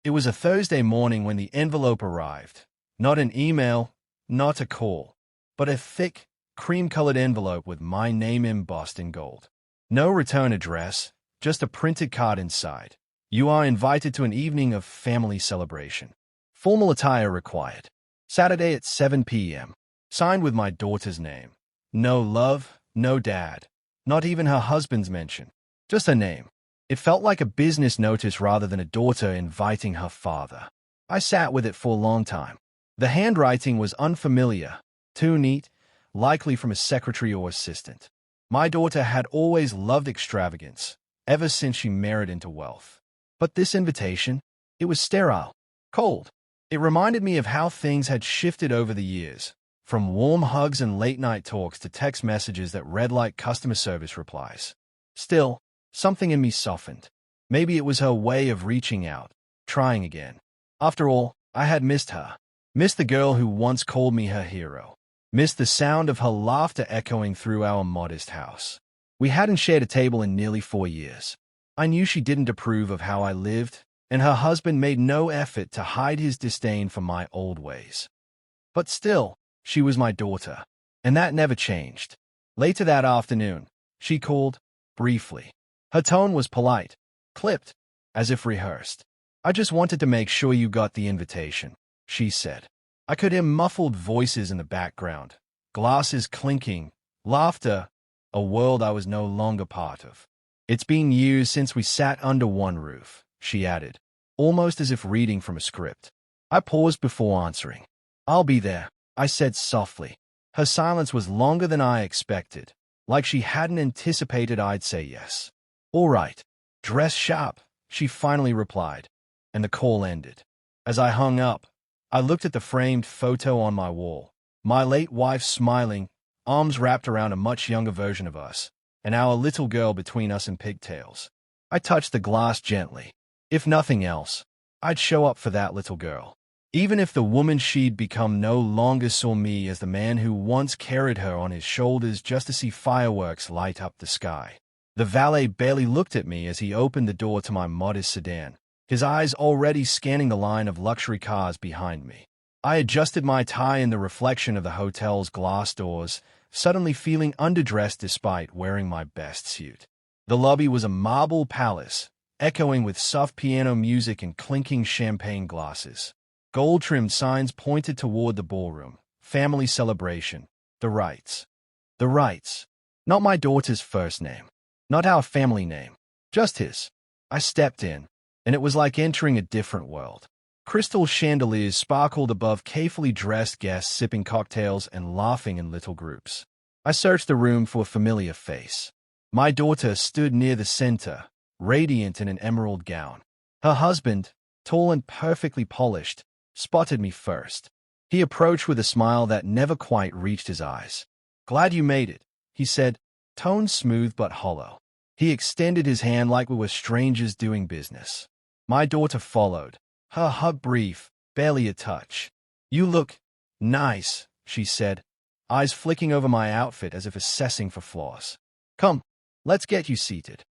It was a Thursday morning when the envelope arrived. Not an email, not a call, but a thick, cream-colored envelope with my name embossed in gold. No return address, just a printed card inside. You are invited to an evening of family celebration. Formal attire required. Saturday at 7 p.m. Signed with my daughter's name. No love, no dad. Not even her husband's mention. Just her name. It felt like a business notice rather than a daughter inviting her father. I sat with it for a long time. The handwriting was unfamiliar, too neat, likely from a secretary or assistant. My daughter had always loved extravagance, ever since she married into wealth. But this invitation, it was sterile, cold. It reminded me of how things had shifted over the years, from warm hugs and late-night talks to text messages that read like customer service replies. Still, something in me softened. Maybe it was her way of reaching out, trying again. After all, I had missed her. Missed the girl who once called me her hero. Missed the sound of her laughter echoing through our modest house. We hadn't shared a table in nearly 4 years. I knew she didn't approve of how I lived, and her husband made no effort to hide his disdain for my old ways. But still, she was my daughter, and that never changed. Later that afternoon, she called, briefly. Her tone was polite, clipped, as if rehearsed. "I just wanted to make sure you got the invitation," she said. I could hear muffled voices in the background, glasses clinking, laughter, a world I was no longer part of. "It's been years since we sat under one roof," she added, almost as if reading from a script. I paused before answering. "I'll be there," I said softly. Her silence was longer than I expected, like she hadn't anticipated I'd say yes. "All right. Dress sharp," she finally replied, and the call ended. As I hung up, I looked at the framed photo on my wall. My late wife smiling, arms wrapped around a much younger version of us, and our little girl between us in pigtails. I touched the glass gently. If nothing else, I'd show up for that little girl. Even if the woman she'd become no longer saw me as the man who once carried her on his shoulders just to see fireworks light up the sky. The valet barely looked at me as he opened the door to my modest sedan, his eyes already scanning the line of luxury cars behind me. I adjusted my tie in the reflection of the hotel's glass doors, suddenly feeling underdressed despite wearing my best suit. The lobby was a marble palace, echoing with soft piano music and clinking champagne glasses. Gold-trimmed signs pointed toward the ballroom. Family celebration. The Wrights. The Wrights. Not my daughter's first name. Not our family name. Just his. I stepped in, and it was like entering a different world. Crystal chandeliers sparkled above carefully dressed guests sipping cocktails and laughing in little groups. I searched the room for a familiar face. My daughter stood near the center, radiant in an emerald gown. Her husband, tall and perfectly polished, spotted me first. He approached with a smile that never quite reached his eyes. "Glad you made it," he said, tone smooth but hollow. He extended his hand like we were strangers doing business. My daughter followed, her hug brief, barely a touch. "You look nice," she said, eyes flicking over my outfit as if assessing for flaws. "Come, let's get you seated."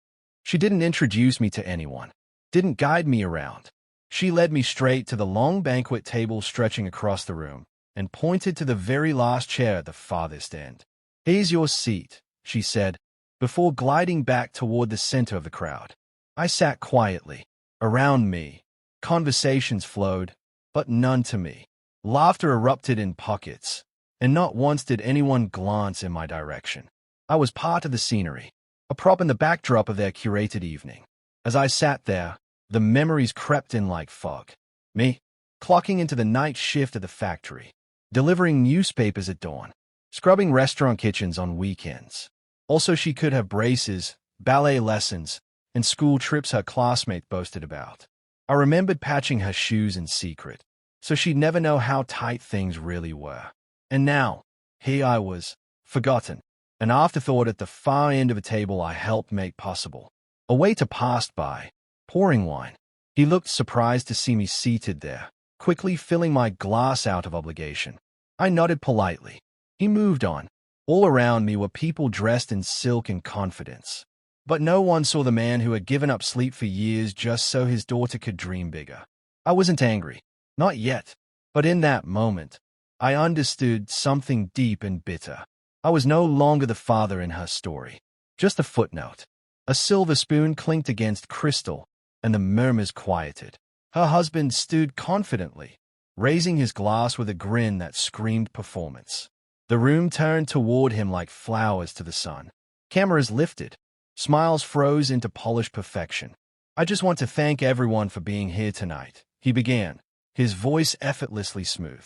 She didn't introduce me to anyone, didn't guide me around. She led me straight to the long banquet table stretching across the room and pointed to the very last chair at the farthest end. "Here's your seat," she said, before gliding back toward the center of the crowd. I sat quietly. Around me, conversations flowed, but none to me. Laughter erupted in pockets, and not once did anyone glance in my direction. I was part of the scenery, a prop in the backdrop of their curated evening. As I sat there, the memories crept in like fog. Me, clocking into the night shift at the factory, delivering newspapers at dawn, scrubbing restaurant kitchens on weekends. Also, she could have braces, ballet lessons, and school trips her classmates boasted about. I remembered patching her shoes in secret, so she'd never know how tight things really were. And now, here I was, forgotten, an afterthought at the far end of a table I helped make possible. A waiter passed by, pouring wine. He looked surprised to see me seated there, quickly filling my glass out of obligation. I nodded politely. He moved on. All around me were people dressed in silk and confidence. But no one saw the man who had given up sleep for years just so his daughter could dream bigger. I wasn't angry. Not yet. But in that moment, I understood something deep and bitter. I was no longer the father in her story. Just a footnote. A silver spoon clinked against crystal, and the murmurs quieted. Her husband stood confidently, raising his glass with a grin that screamed performance. The room turned toward him like flowers to the sun. Cameras lifted. Smiles froze into polished perfection. I just want to thank everyone for being here tonight, he began, his voice effortlessly smooth.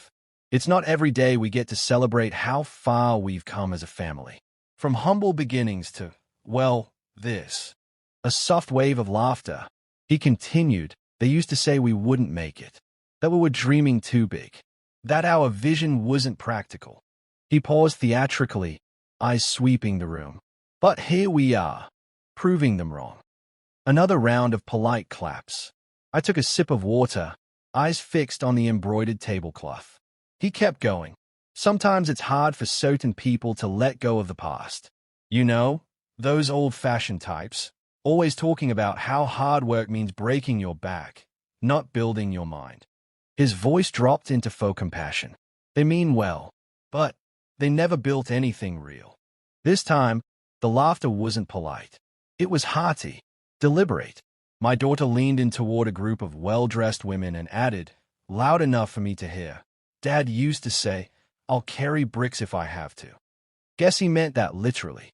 It's not every day we get to celebrate how far we've come as a family. From humble beginnings to, well, this. A soft wave of laughter. He continued, they used to say we wouldn't make it, that we were dreaming too big, that our vision wasn't practical. He paused theatrically, eyes sweeping the room. But here we are, proving them wrong. Another round of polite claps. I took a sip of water, eyes fixed on the embroidered tablecloth. He kept going. Sometimes it's hard for certain people to let go of the past. You know, those old-fashioned types, always talking about how hard work means breaking your back, not building your mind. His voice dropped into faux compassion. They mean well, but they never built anything real. This time, the laughter wasn't polite. It was hearty, deliberate. My daughter leaned in toward a group of well-dressed women and added, loud enough for me to hear, Dad used to say, I'll carry bricks if I have to. Guess he meant that literally.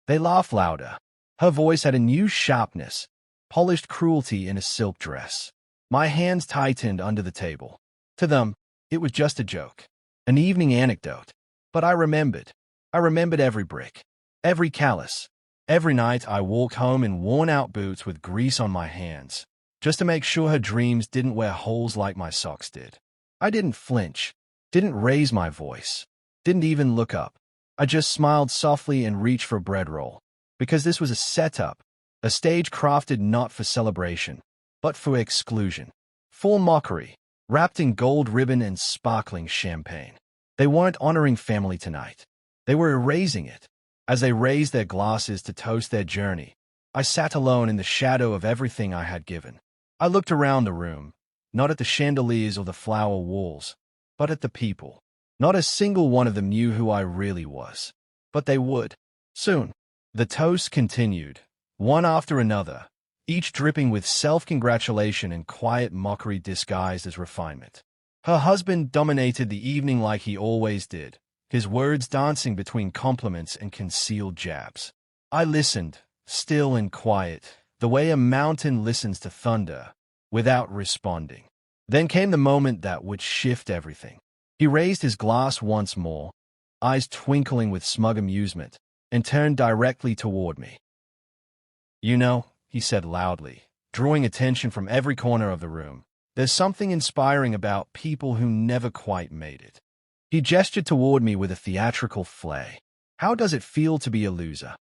They laughed louder. Her voice had a new sharpness, polished cruelty in a silk dress. My hands tightened under the table. To them, it was just a joke, an evening anecdote. But I remembered. I remembered every brick, every callus. Every night I walked home in worn-out boots with grease on my hands, just to make sure her dreams didn't wear holes like my socks did. I didn't flinch, didn't raise my voice, didn't even look up. I just smiled softly and reached for a bread roll, because this was a setup, a stage crafted not for celebration, but for exclusion. Full mockery, wrapped in gold ribbon and sparkling champagne. They weren't honoring family tonight. They were erasing it. As they raised their glasses to toast their journey, I sat alone in the shadow of everything I had given. I looked around the room, not at the chandeliers or the flower walls, but at the people. Not a single one of them knew who I really was. But they would. Soon. The toast continued, one after another, each dripping with self-congratulation and quiet mockery disguised as refinement. Her husband dominated the evening like he always did, his words dancing between compliments and concealed jabs. I listened, still and quiet, the way a mountain listens to thunder, without responding. Then came the moment that would shift everything. He raised his glass once more, eyes twinkling with smug amusement, and turned directly toward me. You know, he said loudly, drawing attention from every corner of the room, there's something inspiring about people who never quite made it. He gestured toward me with a theatrical flay. How does it feel to be a loser?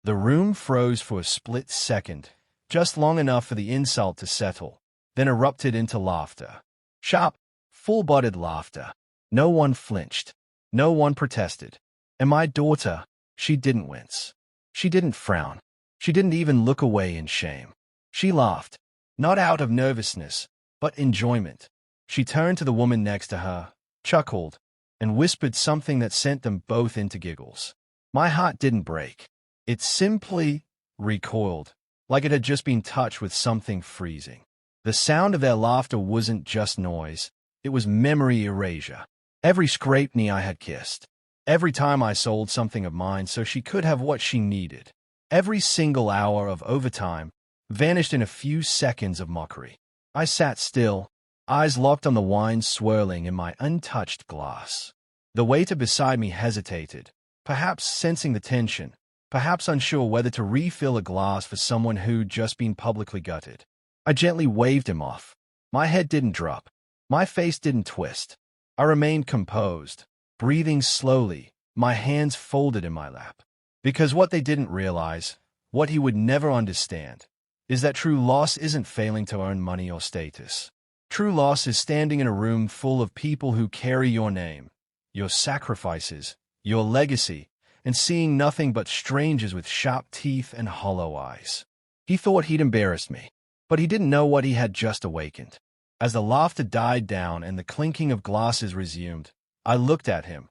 The room froze for a split second, just long enough for the insult to settle, then erupted into laughter. Sharp, full-bodied laughter. No one flinched. No one protested. And my daughter, she didn't wince. She didn't frown. She didn't even look away in shame. She laughed, not out of nervousness, but enjoyment. She turned to the woman next to her, chuckled, and whispered something that sent them both into giggles. My heart didn't break. It simply recoiled, like it had just been touched with something freezing. The sound of their laughter wasn't just noise. It was memory erasure. Every scraped knee I had kissed. Every time I sold something of mine so she could have what she needed. Every single hour of overtime vanished in a few seconds of mockery. I sat still, eyes locked on the wine swirling in my untouched glass. The waiter beside me hesitated, perhaps sensing the tension, perhaps unsure whether to refill a glass for someone who'd just been publicly gutted. I gently waved him off. My head didn't drop. My face didn't twist. I remained composed, breathing slowly, my hands folded in my lap. Because what they didn't realize, what he would never understand, is that true loss isn't failing to earn money or status. True loss is standing in a room full of people who carry your name, your sacrifices, your legacy, and seeing nothing but strangers with sharp teeth and hollow eyes. He thought he'd embarrassed me, but he didn't know what he had just awakened. As the laughter died down and the clinking of glasses resumed, I looked at him,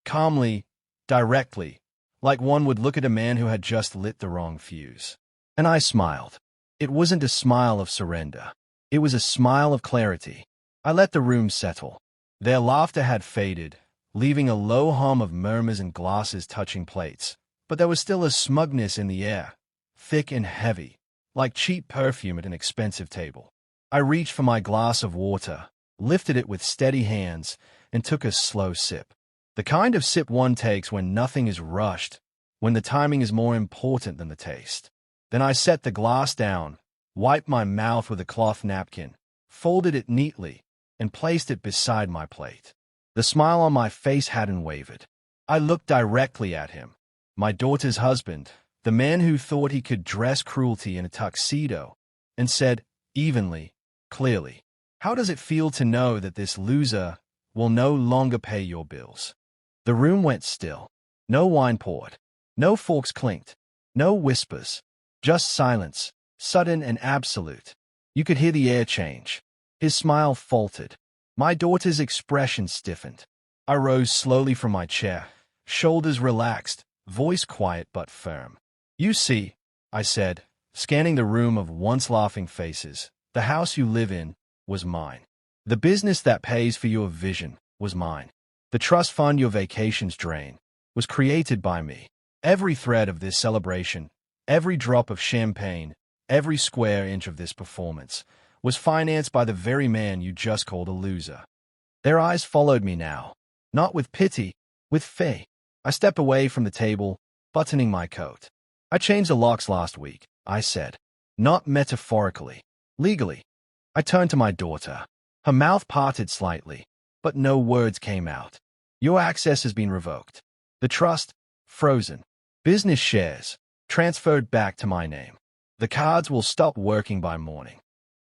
calmly, directly, like one would look at a man who had just lit the wrong fuse. And I smiled. It wasn't a smile of surrender. It was a smile of clarity. I let the room settle. Their laughter had faded, leaving a low hum of murmurs and glasses touching plates. But there was still a smugness in the air, thick and heavy, like cheap perfume at an expensive table. I reached for my glass of water, lifted it with steady hands, and took a slow sip. The kind of sip one takes when nothing is rushed, when the timing is more important than the taste. Then I set the glass down, wiped my mouth with a cloth napkin, folded it neatly, and placed it beside my plate. The smile on my face hadn't wavered. I looked directly at him, my daughter's husband, the man who thought he could dress cruelty in a tuxedo, and said, evenly, clearly, "How does it feel to know that this loser will no longer pay your bills?" The room went still. No wine poured. No forks clinked. No whispers. Just silence, sudden and absolute. You could hear the air change. His smile faltered. My daughter's expression stiffened. I rose slowly from my chair, shoulders relaxed, voice quiet but firm. "You see," I said, scanning the room of once laughing faces, "the house you live in was mine. The business that pays for your vision was mine. The trust fund your vacations drain was created by me. Every thread of this celebration, every drop of champagne, every square inch of this performance was financed by the very man you just called a loser." Their eyes followed me now, not with pity, with faith. I stepped away from the table, buttoning my coat. "I changed the locks last week," I said. "Not metaphorically. Legally." I turned to my daughter. Her mouth parted slightly, but no words came out. "Your access has been revoked. The trust, frozen. Business shares, transferred back to my name. The cards will stop working by morning."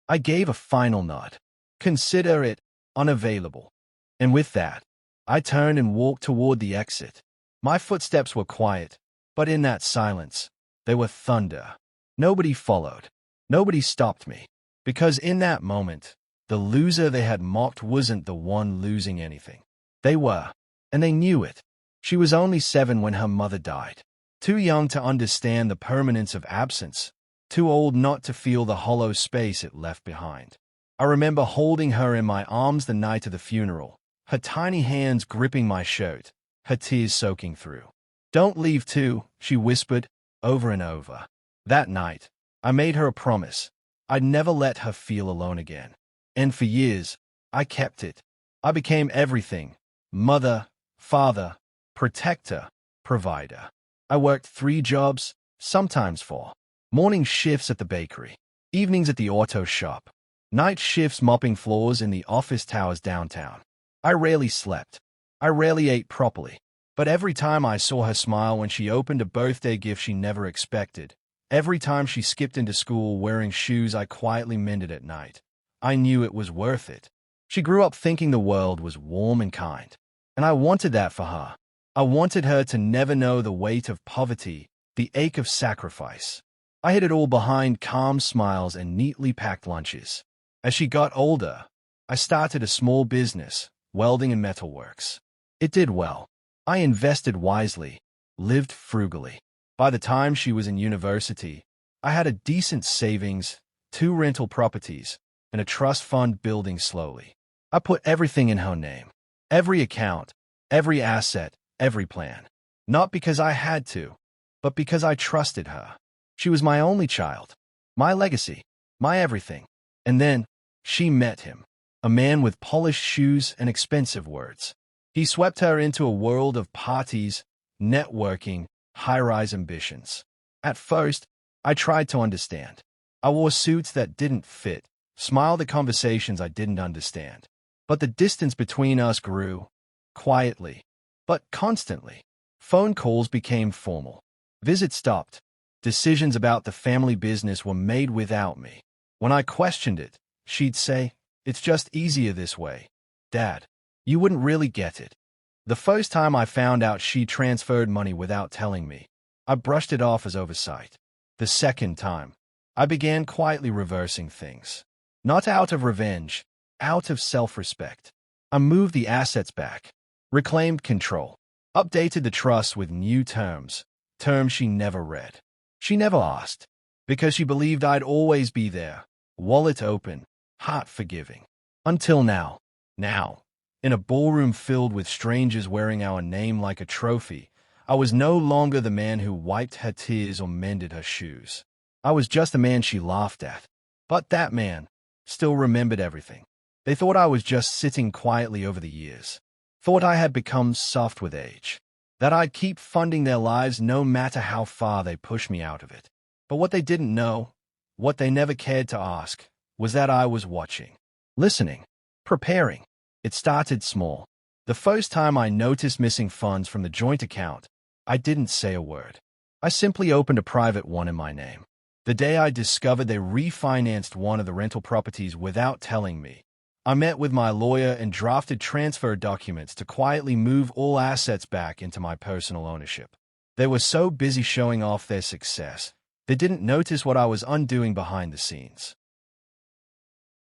I gave a final nod. "Consider it unavailable." And with that, I turned and walked toward the exit. My footsteps were quiet, but in that silence, they were thunder. Nobody followed. Nobody stopped me. Because in that moment, the loser they had mocked wasn't the one losing anything. They were, and they knew it. She was only 7 when her mother died. Too young to understand the permanence of absence. Too old not to feel the hollow space it left behind. I remember holding her in my arms the night of the funeral, her tiny hands gripping my shirt, her tears soaking through. "Don't leave too," she whispered, over and over. That night, I made her a promise. I'd never let her feel alone again. And for years, I kept it. I became everything: mother, father, protector, provider. I worked 3 jobs, sometimes 4. Morning shifts at the bakery, evenings at the auto shop, night shifts mopping floors in the office towers downtown. I rarely slept. I rarely ate properly. But every time I saw her smile when she opened a birthday gift she never expected, every time she skipped into school wearing shoes I quietly mended at night, I knew it was worth it. She grew up thinking the world was warm and kind. And I wanted that for her. I wanted her to never know the weight of poverty, the ache of sacrifice. I hid it all behind calm smiles and neatly packed lunches. As she got older, I started a small business, welding and metalworks. It did well. I invested wisely, lived frugally. By the time she was in university, I had a decent savings, 2 rental properties, and a trust fund building slowly. I put everything in her name. Every account, every asset, every plan. Not because I had to, but because I trusted her. She was my only child, my legacy, my everything. And then, she met him, a man with polished shoes and expensive words. He swept her into a world of parties, networking, high-rise ambitions. At first, I tried to understand. I wore suits that didn't fit, smiled at conversations I didn't understand. But the distance between us grew, quietly, but constantly. Phone calls became formal. Visits stopped. Decisions about the family business were made without me. When I questioned it, she'd say, "It's just easier this way. Dad, you wouldn't really get it." The first time I found out she transferred money without telling me, I brushed it off as oversight. The second time, I began quietly reversing things. Not out of revenge, out of self-respect. I moved the assets back, reclaimed control, updated the trust with new terms she never read. She never asked, because she believed I'd always be there, wallet open, heart forgiving. Until now. Now, in a ballroom filled with strangers wearing our name like a trophy, I was no longer the man who wiped her tears or mended her shoes. I was just the man she laughed at. But that man still remembered everything. They thought I was just sitting quietly over the years, thought I had become soft with age, that I'd keep funding their lives no matter how far they pushed me out of it. But what they didn't know, what they never cared to ask, was that I was watching, listening, preparing. It started small. The first time I noticed missing funds from the joint account, I didn't say a word. I simply opened a private one in my name. The day I discovered they refinanced one of the rental properties without telling me, I met with my lawyer and drafted transfer documents to quietly move all assets back into my personal ownership. They were so busy showing off their success, they didn't notice what I was undoing behind the scenes.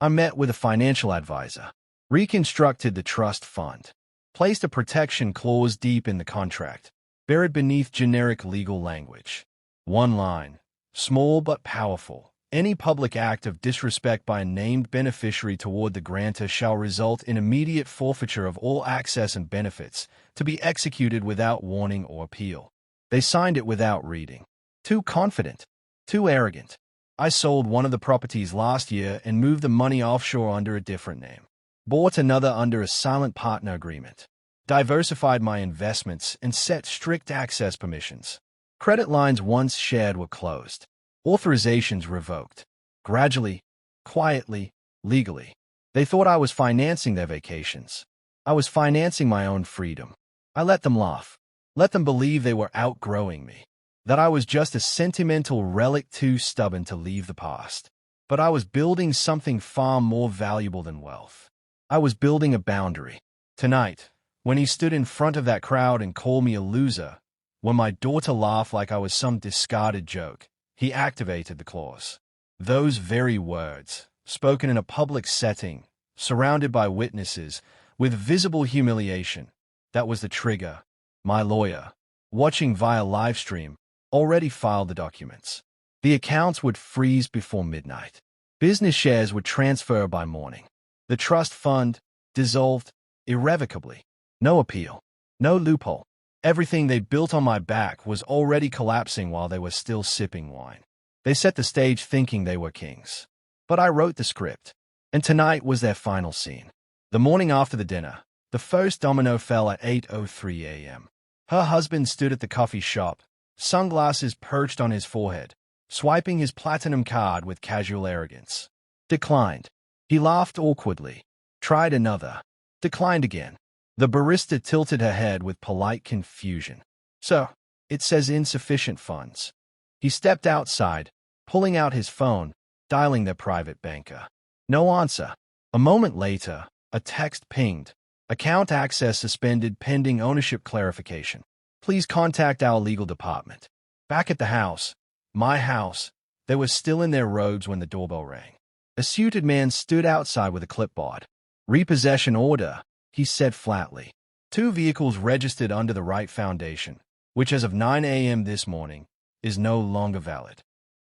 I met with a financial advisor, reconstructed the trust fund, placed a protection clause deep in the contract, buried beneath generic legal language. One line, small but powerful. Any public act of disrespect by a named beneficiary toward the grantor shall result in immediate forfeiture of all access and benefits, to be executed without warning or appeal. They signed it without reading. Too confident. Too arrogant. I sold one of the properties last year and moved the money offshore under a different name. Bought another under a silent partner agreement. Diversified my investments and set strict access permissions. Credit lines once shared were closed. Authorizations revoked. Gradually, quietly, legally. They thought I was financing their vacations. I was financing my own freedom. I let them laugh. Let them believe they were outgrowing me. That I was just a sentimental relic too stubborn to leave the past. But I was building something far more valuable than wealth. I was building a boundary. Tonight, when he stood in front of that crowd and called me a loser, when my daughter laughed like I was some discarded joke, he activated the clause. Those very words, spoken in a public setting, surrounded by witnesses, with visible humiliation, that was the trigger. My lawyer, watching via livestream, already filed the documents. The accounts would freeze before midnight. Business shares would transfer by morning. The trust fund dissolved irrevocably. No appeal. No loophole. Everything they built on my back was already collapsing while they were still sipping wine. They set the stage thinking they were kings. But I wrote the script, and tonight was their final scene. The morning after the dinner, the first domino fell at 8:03 a.m. Her husband stood at the coffee shop, sunglasses perched on his forehead, swiping his platinum card with casual arrogance. Declined. He laughed awkwardly. Tried another. Declined again. The barista tilted her head with polite confusion. So, it says insufficient funds. He stepped outside, pulling out his phone, dialing their private banker. No answer. A moment later, a text pinged. Account access suspended pending ownership clarification. Please contact our legal department. Back at the house, my house, they were still in their robes when the doorbell rang. A suited man stood outside with a clipboard. Repossession order, he said flatly. 2 vehicles registered under the right foundation, which as of 9 a.m. this morning, is no longer valid.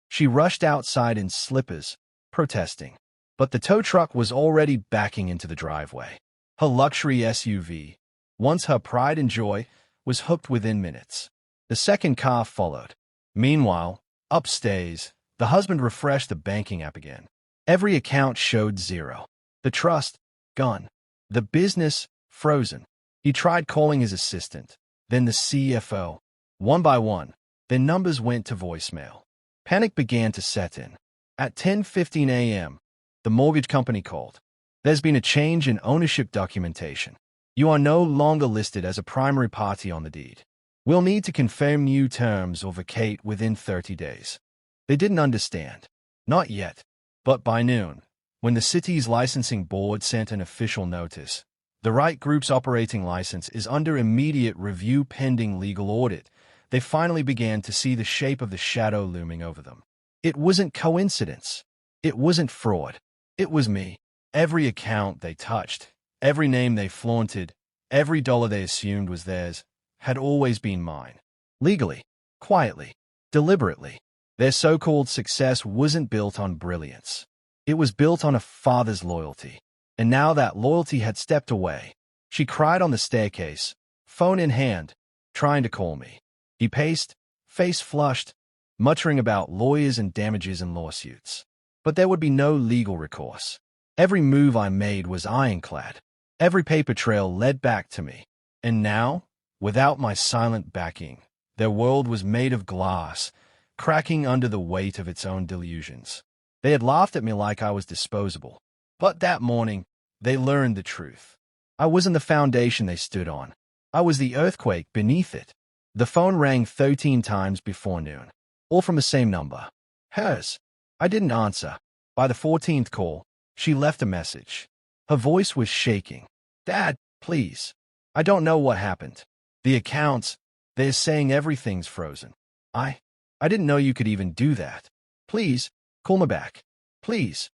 She rushed outside in slippers, protesting. But the tow truck was already backing into the driveway. Her luxury SUV, once her pride and joy, was hooked within minutes. The second car followed. Meanwhile, upstairs, the husband refreshed the banking app again. Every account showed 0. The trust, gone. The business, frozen. He tried calling his assistant, then the CFO. One by one, their numbers went to voicemail. Panic began to set in. At 10:15 a.m., the mortgage company called. There's been a change in ownership documentation. You are no longer listed as a primary party on the deed. We'll need to confirm new terms or vacate within 30 days. They didn't understand. Not yet. But by noon, when the city's licensing board sent an official notice, the Right Group's operating license is under immediate review pending legal audit, they finally began to see the shape of the shadow looming over them. It wasn't coincidence. It wasn't fraud. It was me. Every account they touched, every name they flaunted, every dollar they assumed was theirs, had always been mine. Legally, quietly, deliberately. Their so-called success wasn't built on brilliance. It was built on a father's loyalty. And now that loyalty had stepped away. She cried on the staircase, phone in hand, trying to call me. He paced, face flushed, muttering about lawyers and damages and lawsuits. But there would be no legal recourse. Every move I made was ironclad. Every paper trail led back to me. And now, without my silent backing, their world was made of glass, cracking under the weight of its own delusions. They had laughed at me like I was disposable. But that morning, they learned the truth. I wasn't the foundation they stood on. I was the earthquake beneath it. The phone rang 13 times before noon, all from the same number. Hers. I didn't answer. By the 14th call, she left a message. Her voice was shaking. Dad, please. I don't know what happened. The accounts, they're saying everything's frozen. I didn't know you could even do that. Please, call me back. Please.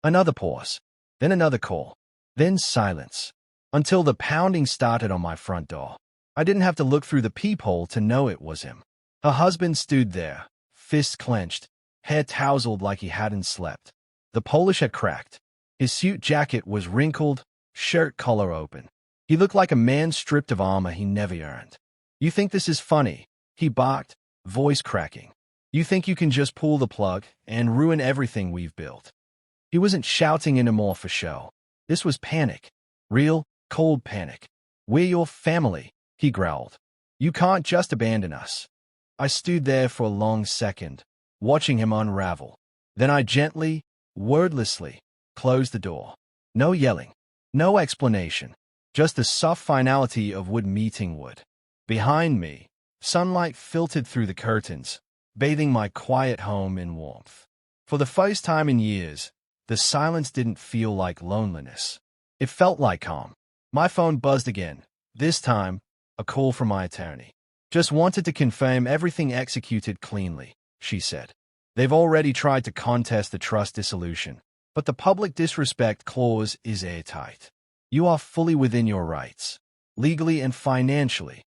Another pause. Then another call. Then silence. Until the pounding started on my front door. I didn't have to look through the peephole to know it was him. Her husband stood there, fists clenched, hair tousled like he hadn't slept. The polish had cracked. His suit jacket was wrinkled, shirt collar open. He looked like a man stripped of armor he never earned. You think this is funny? He barked, voice cracking. You think you can just pull the plug and ruin everything we've built? He wasn't shouting anymore for show. This was panic. Real, cold panic. We're your family, he growled. You can't just abandon us. I stood there for a long second, watching him unravel. Then I gently, wordlessly, closed the door. No yelling, no explanation, just the soft finality of wood meeting wood. Behind me, sunlight filtered through the curtains, bathing my quiet home in warmth. For the first time in years, the silence didn't feel like loneliness. It felt like calm. My phone buzzed again. This time, a call from my attorney. Just wanted to confirm everything executed cleanly, she said. They've already tried to contest the trust dissolution, but the public disrespect clause is airtight. You are fully within your rights, legally and financially.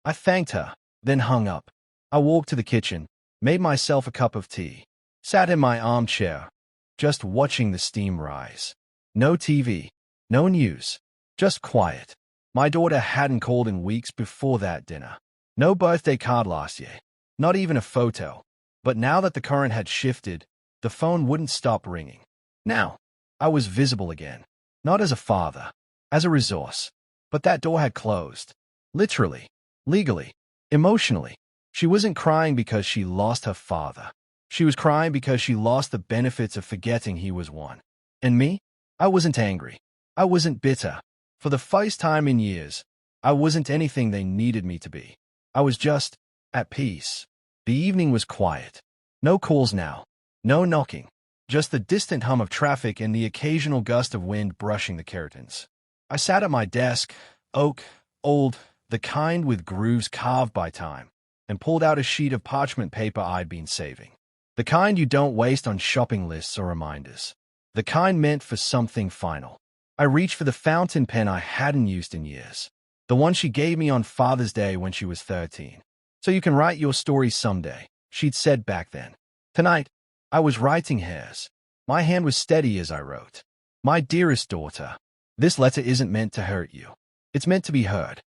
I thanked her, then hung up. I walked to the kitchen, made myself a cup of tea, sat in my armchair, just watching the steam rise. No TV, no news, just quiet. My daughter hadn't called in weeks before that dinner. No birthday card last year, not even a photo. But now that the current had shifted, the phone wouldn't stop ringing. Now, I was visible again, not as a father, as a resource. But that door had closed. Literally, legally, emotionally. She wasn't crying because she lost her father. She was crying because she lost the benefits of forgetting he was one. And me? I wasn't angry. I wasn't bitter. For the first time in years, I wasn't anything they needed me to be. I was just at peace. The evening was quiet. No calls now. No knocking. Just the distant hum of traffic and the occasional gust of wind brushing the curtains. I sat at my desk, oak, old, the kind with grooves carved by time, and pulled out a sheet of parchment paper I'd been saving. The kind you don't waste on shopping lists or reminders. The kind meant for something final. I reached for the fountain pen I hadn't used in years. The one she gave me on Father's Day when she was 13. So you can write your story someday, she'd said back then. Tonight, I was writing hers. My hand was steady as I wrote. My dearest daughter, this letter isn't meant to hurt you. It's meant to be heard.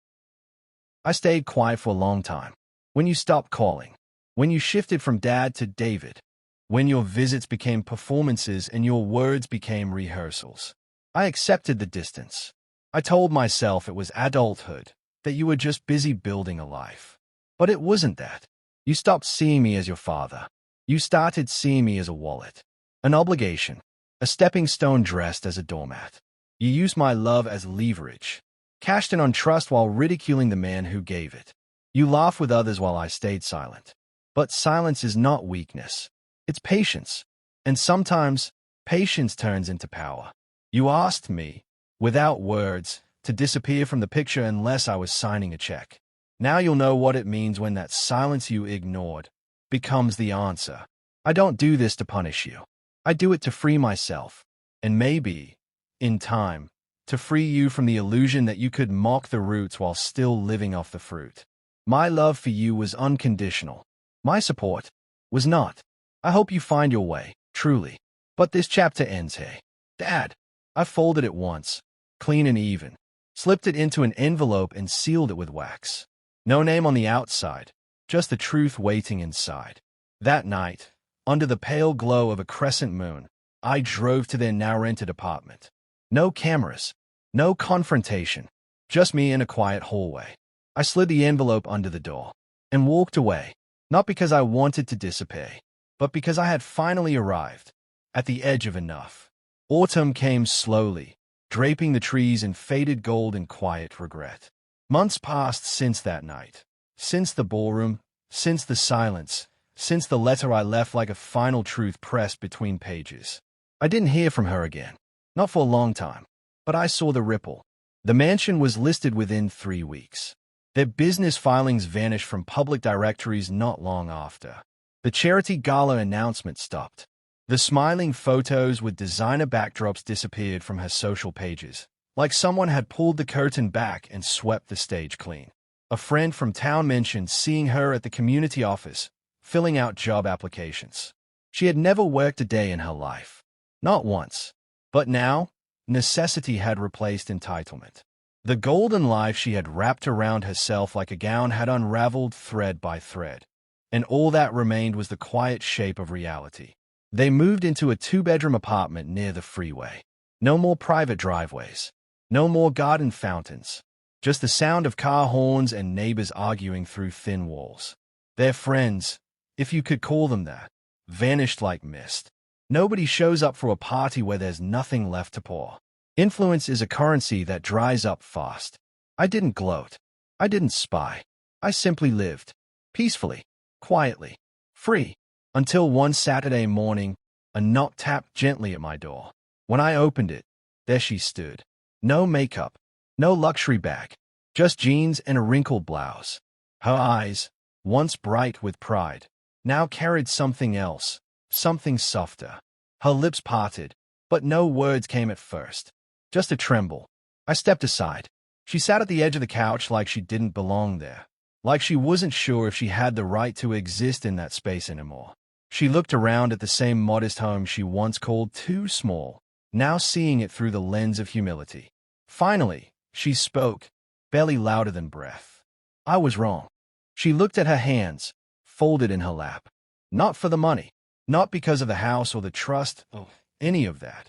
I stayed quiet for a long time. When you stopped calling. When you shifted from Dad to David. When your visits became performances and your words became rehearsals. I accepted the distance. I told myself it was adulthood, that you were just busy building a life. But it wasn't that. You stopped seeing me as your father. You started seeing me as a wallet, an obligation, a stepping stone dressed as a doormat. You used my love as leverage, cashed in on trust while ridiculing the man who gave it. You laughed with others while I stayed silent. But silence is not weakness. It's patience. And sometimes, patience turns into power. You asked me, without words, to disappear from the picture unless I was signing a check. Now you'll know what it means when that silence you ignored becomes the answer. I don't do this to punish you. I do it to free myself. And maybe, in time, to free you from the illusion that you could mock the roots while still living off the fruit. My love for you was unconditional. My support was not. I hope you find your way, truly. But this chapter ends here. Dad, I folded it once, clean and even, slipped it into an envelope and sealed it with wax. No name on the outside, just the truth waiting inside. That night, under the pale glow of a crescent moon, I drove to their now-rented apartment. No cameras, no confrontation, just me in a quiet hallway. I slid the envelope under the door and walked away, not because I wanted to disappear, but because I had finally arrived at the edge of enough. Autumn came slowly, draping the trees in faded gold and quiet regret. Months passed since that night, since the ballroom, since the silence, since the letter I left like a final truth pressed between pages. I didn't hear from her again, not for a long time, but I saw the ripple. The mansion was listed within 3 weeks. Their business filings vanished from public directories not long after. The charity gala announcement stopped. The smiling photos with designer backdrops disappeared from her social pages, like someone had pulled the curtain back and swept the stage clean. A friend from town mentioned seeing her at the community office, filling out job applications. She had never worked a day in her life. Not once. But now, necessity had replaced entitlement. The golden life she had wrapped around herself like a gown had unraveled thread by thread, and all that remained was the quiet shape of reality. They moved into a 2-bedroom apartment near the freeway. No more private driveways. No more garden fountains. Just the sound of car horns and neighbors arguing through thin walls. Their friends, if you could call them that, vanished like mist. Nobody shows up for a party where there's nothing left to pour. Influence is a currency that dries up fast. I didn't gloat. I didn't spy. I simply lived. Peacefully. Quietly. Free. Until one Saturday morning, a knock tapped gently at my door. When I opened it, there she stood. No makeup. No luxury bag. Just jeans and a wrinkled blouse. Her eyes, once bright with pride, now carried something else, something softer. Her lips parted, but no words came at first. Just a tremble. I stepped aside. She sat at the edge of the couch like she didn't belong there, like she wasn't sure if she had the right to exist in that space anymore. She looked around at the same modest home she once called too small, now seeing it through the lens of humility. Finally, she spoke, barely louder than breath. I was wrong. She looked at her hands, folded in her lap. Not for the money, not because of the house or the trust, or any of that.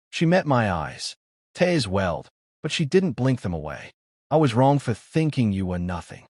She met my eyes. Tears welled, but she didn't blink them away. I was wrong for thinking you were nothing.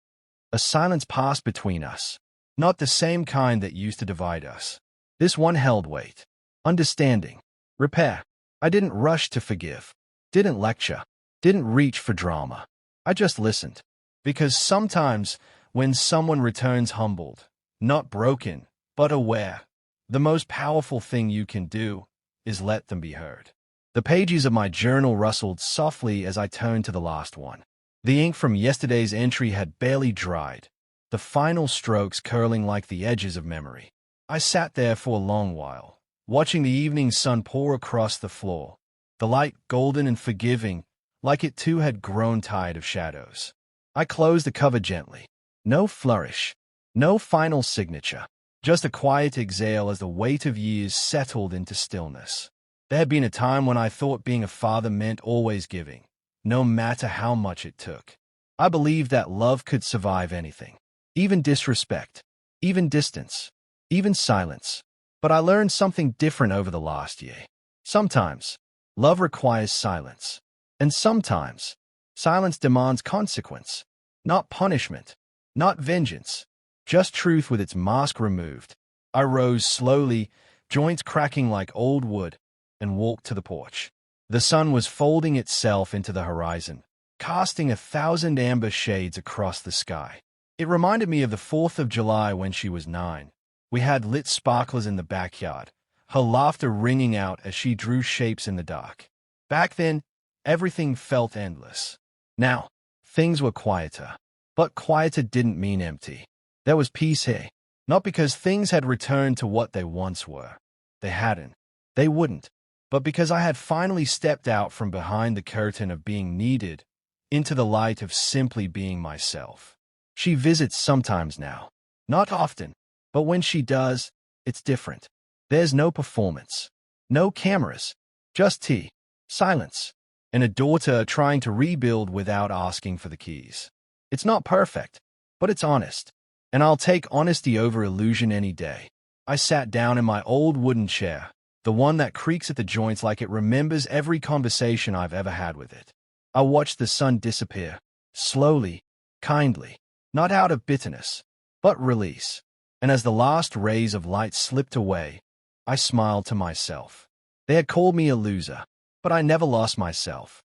A silence passed between us. Not the same kind that used to divide us. This one held weight. Understanding. Repair. I didn't rush to forgive. Didn't lecture. Didn't reach for drama. I just listened. Because sometimes, when someone returns humbled, not broken, but aware, the most powerful thing you can do is let them be heard. The pages of my journal rustled softly as I turned to the last one. The ink from yesterday's entry had barely dried, the final strokes curling like the edges of memory. I sat there for a long while, watching the evening sun pour across the floor, the light golden and forgiving, like it too had grown tired of shadows. I closed the cover gently. No flourish, no final signature, just a quiet exhale as the weight of years settled into stillness. There had been a time when I thought being a father meant always giving, no matter how much it took. I believed that love could survive anything, even disrespect, even distance, even silence. But I learned something different over the last year. Sometimes, love requires silence. And sometimes, silence demands consequence. Not punishment, not vengeance, just truth with its mask removed. I rose slowly, joints cracking like old wood, and walked to the porch. The sun was folding itself into the horizon, casting 1,000 amber shades across the sky. It reminded me of the 4th of July when she was 9. We had lit sparklers in the backyard, her laughter ringing out as she drew shapes in the dark. Back then, everything felt endless. Now, things were quieter. But quieter didn't mean empty. There was peace here. Not because things had returned to what they once were. They hadn't. They wouldn't. but because I had finally stepped out from behind the curtain of being needed into the light of simply being myself. She visits sometimes now. Not often, but when she does, it's different. There's no performance, no cameras, just tea, silence, and a daughter trying to rebuild without asking for the keys. It's not perfect, but it's honest, and I'll take honesty over illusion any day. I sat down in my old wooden chair, the one that creaks at the joints like it remembers every conversation I've ever had with it. I watched the sun disappear, slowly, kindly, not out of bitterness, but release. And as the last rays of light slipped away, I smiled to myself. They had called me a loser, but I never lost myself.